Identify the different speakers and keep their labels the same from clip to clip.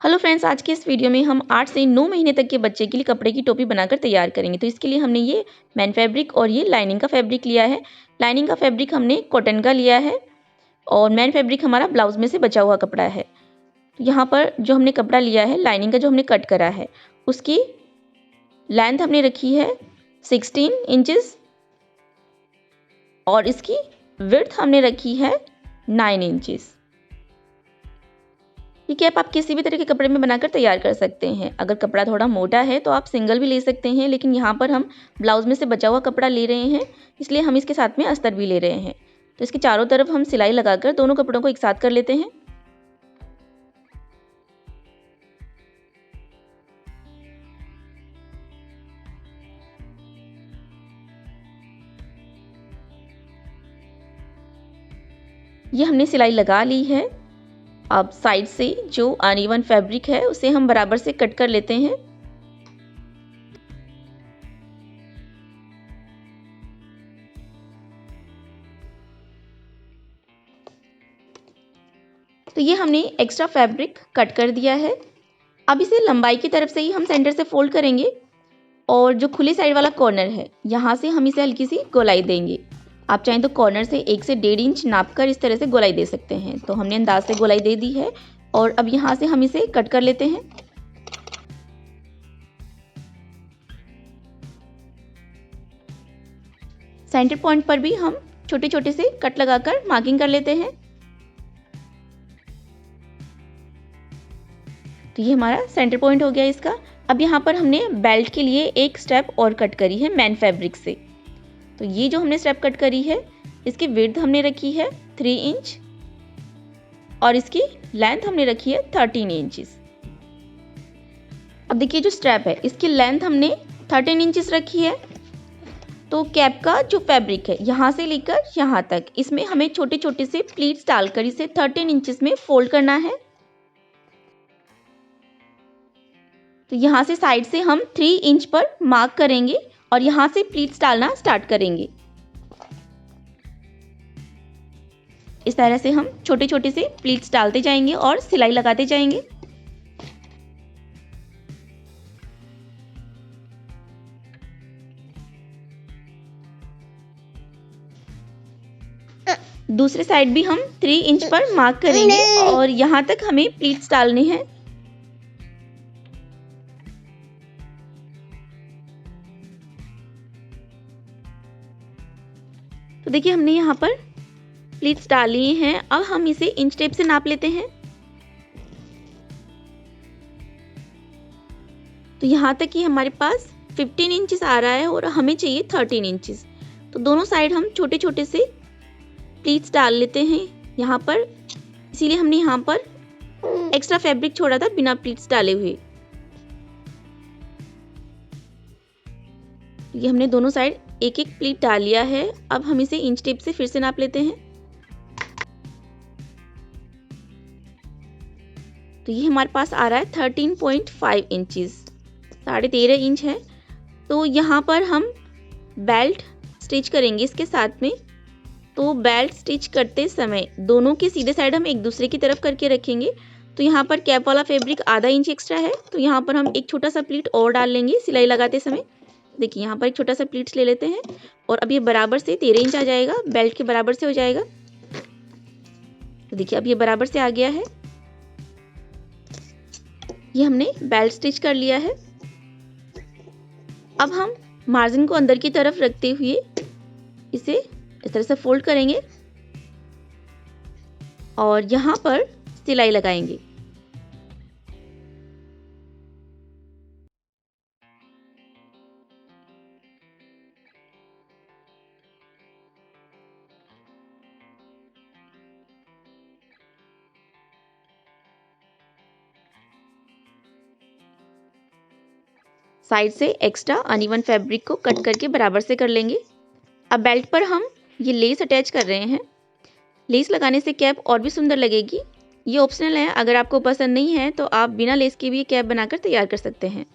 Speaker 1: Hello friends, आज के इस वीडियो में हम 8 से 9 महीने तक के बच्चे के लिए कपड़े की टोपी बनाकर तैयार करेंगे। तो इसके लिए हमने ये मैन फैब्रिक और ये लाइनिंग का फैब्रिक लिया है। लाइनिंग का फैब्रिक हमने कॉटन का लिया है और मैन फैब्रिक हमारा ब्लाउज में से बचा हुआ कपड़ा है। तो यहाँ पर जो हमने कपड़ा लिया है लाइनिंग का, जो हमने कट करा है, उसकी लेंथ हमने रखी है 16 इंचेस और इसकी विड्थ हमने रखी है 9 इंचेस। ये कैप आप किसी भी तरह के कपड़े में बनाकर तैयार कर सकते हैं। अगर कपड़ा थोड़ा मोटा है तो आप सिंगल भी ले सकते हैं, लेकिन यहाँ पर हम ब्लाउज में से बचा हुआ कपड़ा ले रहे हैं, इसलिए हम इसके साथ में अस्तर भी ले रहे हैं। तो इसके चारों तरफ हम सिलाई लगाकर दोनों कपड़ों को एक साथ कर लेते हैं। ये हमने सिलाई लगा ली है। अब साइड से जो अनइवन फैब्रिक है उसे हम बराबर से कट कर लेते हैं। तो ये हमने एक्स्ट्रा फैब्रिक कट कर दिया है। अब इसे लंबाई की तरफ से ही हम सेंटर से फोल्ड करेंगे और जो खुली साइड वाला कॉर्नर है यहाँ से हम इसे हल्की सी गोलाई देंगे। आप चाहें तो कॉर्नर से 1 से 1.5 इंच नाप कर इस तरह से गोलाई दे सकते हैं। तो हमने अंदाज से गोलाई दे दी है और अब यहाँ से हम इसे कट कर लेते हैं। सेंटर पॉइंट पर भी हम छोटे छोटे से कट लगाकर मार्किंग कर लेते हैं। तो ये हमारा सेंटर पॉइंट हो गया इसका। अब यहाँ पर हमने बेल्ट के लिए एक स्टेप और कट करी है मैन फैब्रिक से। तो ये जो हमने स्टेप कट करी है इसकी विड्थ हमने रखी है 3 इंच और इसकी लेंथ हमने रखी है 13 इंचेस। अब देखिए जो स्ट्रैप है इसकी लेंथ हमने 13 इंचेस रखी है। तो कैप का जो फैब्रिक है यहाँ से लेकर यहाँ तक, इसमें हमें छोटे छोटे से प्लीट्स डालकर इसे 13 इंचेस में फोल्ड करना है। तो यहाँ से साइड से हम 3 इंच पर मार्क करेंगे और यहाँ से प्लीट्स डालना स्टार्ट करेंगे। इस तरह से हम छोटे छोटे से प्लीट्स डालते जाएंगे और सिलाई लगाते जाएंगे। दूसरे साइड भी हम 3 इंच पर मार्क करेंगे और यहाँ तक हमें प्लीट्स डालने हैं। तो देखिए हमने यहाँ पर प्लीट्स डाली हैं। अब हम इसे इंच टेप से नाप लेते हैं। तो यहाँ तक कि हमारे पास 15 इंचेस आ रहा है और हमें चाहिए 13 इंचेस। तो दोनों साइड हम छोटे छोटे से प्लीट्स डाल लेते हैं यहाँ पर, इसीलिए हमने यहाँ पर एक्स्ट्रा फैब्रिक छोड़ा था बिना प्लीट्स डाले हुए। ये हमने दोनों साइड एक एक प्लीट डाल लिया है। अब हम इसे इंच टेप से फिर से नाप लेते हैं। तो ये हमारे पास आ रहा है 13.5 इंचेस, 13.5 इंच है। तो यहाँ पर हम बेल्ट स्टिच करेंगे इसके साथ में। तो बेल्ट स्टिच करते समय दोनों के सीधे साइड हम एक दूसरे की तरफ करके रखेंगे। तो यहाँ पर कैप वाला फैब्रिक आधा इंच एक्स्ट्रा है, तो यहाँ पर हम एक छोटा सा प्लीट और डाल लेंगे सिलाई लगाते समय। देखिए यहाँ पर एक छोटा सा प्लीट्स ले लेते हैं और अब ये बराबर से 13 इंच आ जाएगा, बेल्ट के बराबर से हो जाएगा। तो देखिए अब ये बराबर से आ गया है। ये हमने बेल्ट स्टिच कर लिया है। अब हम मार्जिन को अंदर की तरफ रखते हुए इसे इस तरह से फोल्ड करेंगे और यहाँ पर सिलाई लगाएंगे। साइड से एक्स्ट्रा अनइवन फैब्रिक को कट करके बराबर से कर लेंगे। अब बेल्ट पर हम ये लेस अटैच कर रहे हैं। लेस लगाने से कैप और भी सुंदर लगेगी। ये ऑप्शनल है, अगर आपको पसंद नहीं है तो आप बिना लेस के भी कैप बनाकर तैयार कर सकते हैं।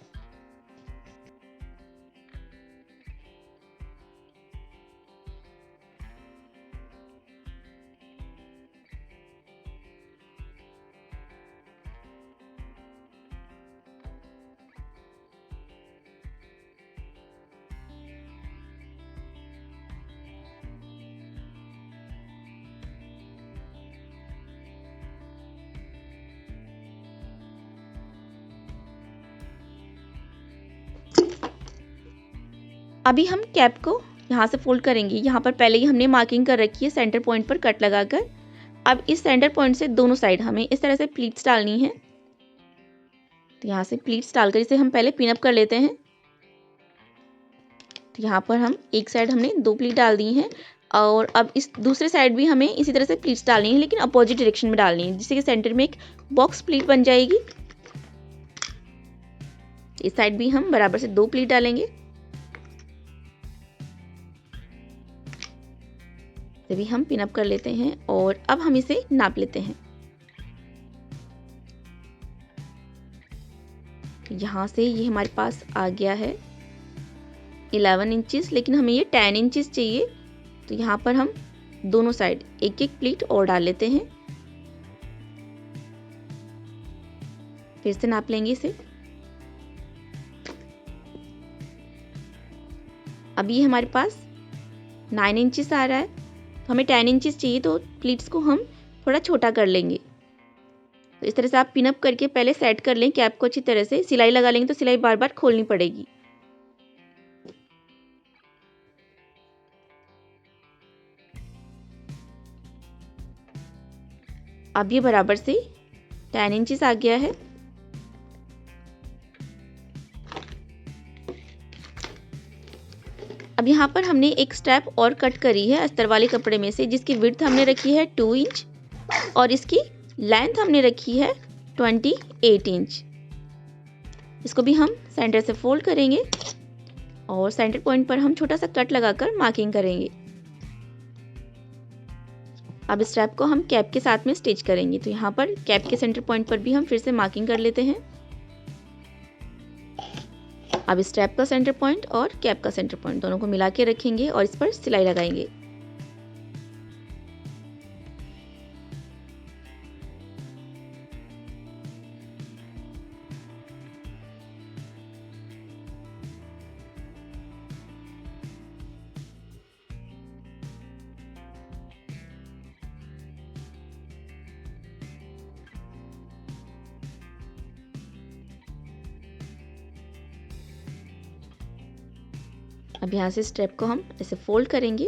Speaker 1: अभी हम कैप को यहाँ से फोल्ड करेंगे। यहाँ पर पहले ही हमने मार्किंग कर रखी है सेंटर पॉइंट पर कट लगाकर। अब इस सेंटर पॉइंट से दोनों साइड हमें इस तरह से प्लीट्स डालनी है। तो यहाँ से प्लीट्स डालकर इसे हम पहले पिन अप कर लेते हैं। तो यहाँ पर हम एक साइड हमने 2 प्लीट डाल दी हैं और अब इस दूसरे साइड भी हमें इसी तरह से प्लीट्स डालनी है, लेकिन अपोजिट डायरेक्शन में डालनी है, जिससे कि सेंटर में एक बॉक्स प्लीट बन जाएगी। इस साइड भी हम बराबर से 2 प्लीट डालेंगे। इसे भी हम पिन अप कर लेते हैं और अब हम इसे नाप लेते हैं। यहाँ से ये हमारे पास आ गया है 11 इंचेस, लेकिन हमें ये 10 इंचेस चाहिए। तो यहाँ पर हम दोनों साइड एक एक प्लीट और डाल लेते हैं। फिर से नाप लेंगे इसे। अब ये हमारे पास 9 इंचेस आ रहा है, तो हमें 10 इंचेस चाहिए, तो प्लीट्स को हम थोड़ा छोटा कर लेंगे। तो इस तरह से आप पिन अप करके पहले सेट कर लें कैप को अच्छी तरह से। सिलाई लगा लेंगे तो सिलाई बार बार खोलनी पड़ेगी। अब ये बराबर से 10 इंचेस आ गया है। अब यहाँ पर हमने एक स्टेप और कट करी है अस्तर वाले कपड़े में से, जिसकी विड्थ हमने रखी है 2 इंच और इसकी लेंथ हमने रखी है 28 इंच। इसको भी हम सेंटर से फोल्ड करेंगे और सेंटर पॉइंट पर हम छोटा सा कट लगाकर मार्किंग करेंगे। अब इस स्टेप को हम कैप के साथ में स्टिच करेंगे। तो यहाँ पर कैप के सेंटर पॉइंट पर भी हम फिर से मार्किंग कर लेते हैं। अब इस स्टेप का सेंटर पॉइंट और कैप का सेंटर पॉइंट दोनों को मिला के रखेंगे और इस पर सिलाई लगाएंगे। अब यहाँ से स्टेप को हम ऐसे फोल्ड करेंगे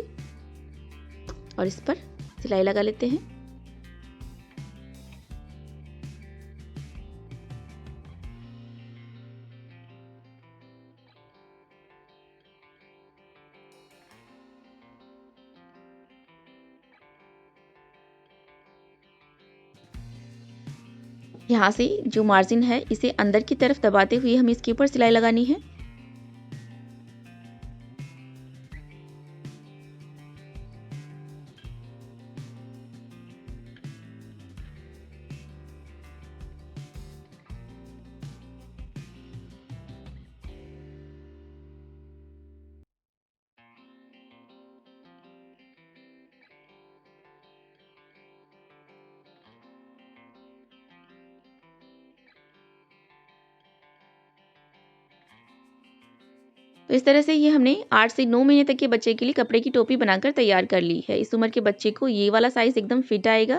Speaker 1: और इस पर सिलाई लगा लेते हैं। यहाँ से जो मार्जिन है इसे अंदर की तरफ दबाते हुए हमें इसके ऊपर सिलाई लगानी है। तो इस तरह से ये हमने 8 से 9 महीने तक के बच्चे के लिए कपड़े की टोपी बनाकर तैयार कर ली है। इस उम्र के बच्चे को ये वाला साइज एकदम फिट आएगा।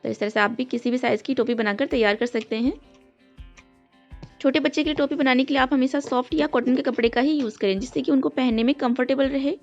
Speaker 1: तो इस तरह से आप भी किसी भी साइज की टोपी बनाकर तैयार कर सकते हैं। छोटे बच्चे के लिए टोपी बनाने के लिए आप हमेशा सॉफ्ट या कॉटन के कपड़े का ही यूज़ करें, जिससे कि उनको पहनने में कंफर्टेबल रहे।